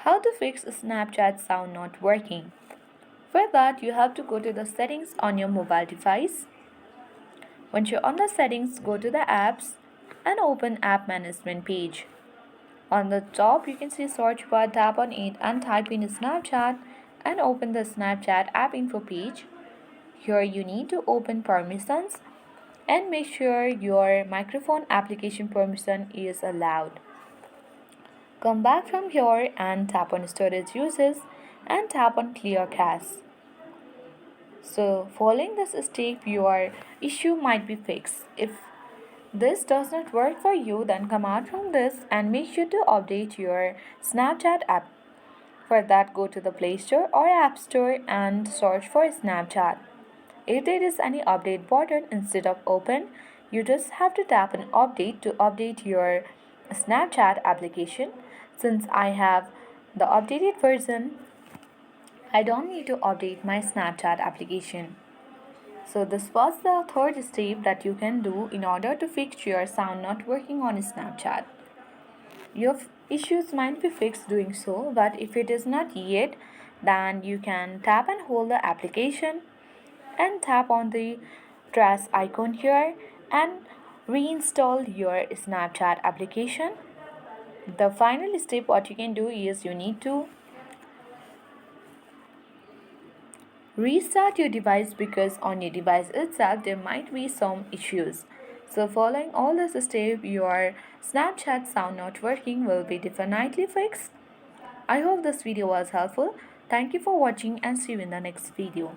How to fix Snapchat sound not working? For that, you have to go to the settings on your mobile device. Once you're on the settings, go to the apps and open app management page. On the top, you can see search bar, tap on it and type in Snapchat and open the Snapchat app info page. Here you need to open permissions and make sure your microphone application permission is allowed. Come back from here and tap on storage uses and tap on clear cache. So following this step, your issue might be fixed. If this does not work for you, then come out from this and make sure to update your Snapchat app. For that, go to the Play Store or App Store and search for Snapchat. If there is any update button instead of open, you just have to tap on update to update your Snapchat application. Since I have the updated version, I don't need to update my Snapchat application. So this was the third step that you can do in order to fix your sound not working on Snapchat. Your issues might be fixed doing so, but if it is not yet, then you can tap and hold the application and tap on the trash icon here and reinstall your Snapchat application. The final step what you can do is you need to restart your device because on your device itself there might be some issues. So following all this step, your Snapchat sound not working will be definitely fixed. I hope this video was helpful. Thank you for watching and see you in the next video.